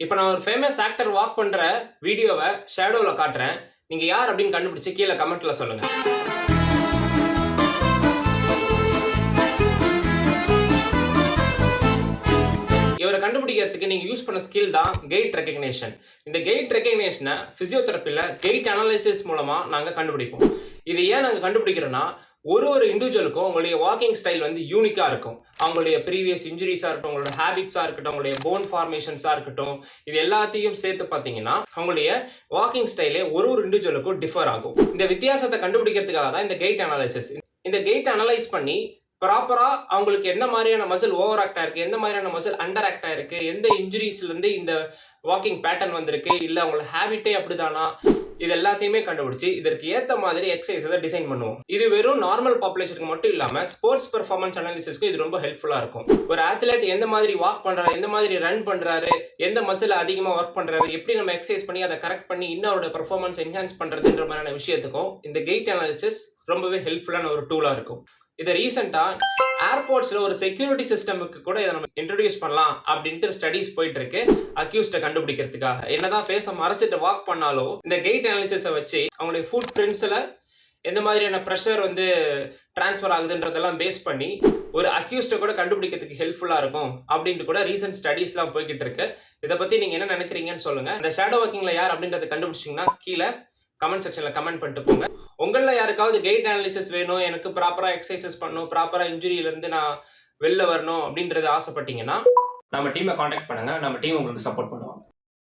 இப்ப நான் ஒரு ஃபேமஸ் ஆக்டர் வாக் பண்ற வீடியோவ ஷேடோல காட்டுறேன். நீங்க யார் அப்படின்னு கண்டுபிடிச்சு கீழ கமெண்ட்ல சொல்லுங்க. இவர கண்டுபிடிக்கிறதுக்கு நீங்க யூஸ் பண்ண ஸ்கில் தான் கெய்ட் ரெகக்னிஷன். இந்த கெய்ட் ரெகக்னிஷனை பிசியோதெரபில கெய்ட் அனாலிசிஸ் மூலமா நாங்க கண்டுபிடிப்போம். இது ஏன் நாங்க கண்டுபிடிக்கிறோம்னா, ஒரு இண்டிவிஜுவலுக்கும் உங்களுடைய வாக்கிங் ஸ்டைல் வந்து யூனிக்கா இருக்கும். அவங்களுடைய ப்ரீவியஸ் இன்ஜுரிஸா இருக்கட்டும், உங்களோட ஹேபிட்ஸா இருக்கட்டும், உங்களுடைய போன் ஃபார்மேஷன்ஸா இருக்கட்டும், இது எல்லாத்தையும் சேர்த்து பார்த்தீங்கன்னா அவங்களுடைய வாக்கிங் ஸ்டைலே ஒரு இண்டிவிஜுவலுக்கும் டிஃபர் ஆகும். இந்த வித்தியாசத்தை கண்டுபிடிக்கிறதுக்காக தான் இந்த கெய்ட் அனாலிசிஸ். இந்த கெய்ட் அனலைஸ் பண்ணி ப்ராப்பரா அவங்களுக்கு எந்த மாதிரியான மசில் ஓவர் ஆக்ட் ஆயிருக்கு, எந்த மாதிரியான மசில் அண்டர் ஆக்ட் ஆயிருக்கு, எந்த இன்ஜுரிஸ்ல இருந்து இந்த வாக்கிங் பேட்டர்ன் வந்திருக்கு, இல்ல அவங்களோட ஹேபிட்டே அப்படிதானா, இது எல்லாத்தையுமே கண்டுபிடிச்சு இதற்கு ஏத்த மாதிரி எக்ஸசைஸை டிசைன் பண்ணுவோம். இது வெறும் நார்மல் பாப்புலேஷனுக்கு மட்டும் இல்லாம ஸ்போர்ட்ஸ் பெர்ஃபார்மன்ஸ் அனாலிசிஸ்க்கு இது ரொம்ப ஹெல்ப்ஃபுல்லா இருக்கும். ஒரு அத்லெட் எந்த மாதிரி வாக் பண்றாரு, எந்த மாதிரி ரன் பண்றாரு, எந்த மசில் அதிகமா ஒர்க் பண்றாரு, எப்படி நம்ம எக்ஸசைஸ் பண்ணி அதை கரெக்ட் பண்ணி இன்னும் அவரோட பெர்ஃபார்மன்ஸ் என்ஹான்ஸ் பண்றதுன்ற மாதிரியான விஷயத்துக்கும் இந்த கெய்ட் அனாலிசிஸ் ரொம்பவே ஹெல்ப்ஃபுல்லான ஒரு டூலா இருக்கும். இதை ரீசெண்டா ஏர்போர்ட்ஸ்ல ஒரு செக்யூரிட்டி சிஸ்டமுக்கு கூட இதை நம்ம இன்ட்ரோடியூஸ் பண்ணலாம் அப்படின்ட்டு ஸ்டடிஸ் போயிட்டு இருக்கு அக்யூஸ்ட கண்டுபிடிக்கிறதுக்காக. என்னதான் ஃபேஸை மறைச்சிட்டு வாக் பண்ணாலும் இந்த கெய்ட் அனாலிசிஸை வச்சு அவங்களுடைய ஃபுட் பிரிண்ட்ஸ்ல எந்த மாதிரியான ப்ரெஷர் வந்து டிரான்ஸ்ஃபர் ஆகுதுன்றதெல்லாம் பேஸ் பண்ணி ஒரு அக்யூஸ்ட கூட கண்டுபிடிக்கிறதுக்கு ஹெல்ப்ஃபுல்லா இருக்கும் அப்படின்ட்டு கூட ரீசெண்ட் ஸ்டடிஸ்லாம் போய்கிட்டு இருக்கு. இதை பத்தி நீங்க என்ன நினைக்கிறீங்கன்னு சொல்லுங்க. இந்த ஷேடோ வாக்கிங்ல யார் அப்படின்றத கண்டுபிடிச்சிங்கன்னா கீழே கமெண்ட் செக்ஷன்ல கமெண்ட் பண்ணிட்டு போங்க. உங்கள யாருக்காவது கெய்ட் அனாலிசிஸ் வேணும், எனக்கு ப்ராப்பரா எக்ஸசைசஸ் பண்ணணும், ப்ராப்பரா இன்ஜுரியில இருந்து நான் வெளில வரணும் அப்படின்றது ஆசைப்பட்டீங்கன்னா நம்ம டீமை காண்டாக்ட் பண்ணுங்க. நம்ம டீம் உங்களுக்கு சப்போர்ட் பண்ணுவாங்க.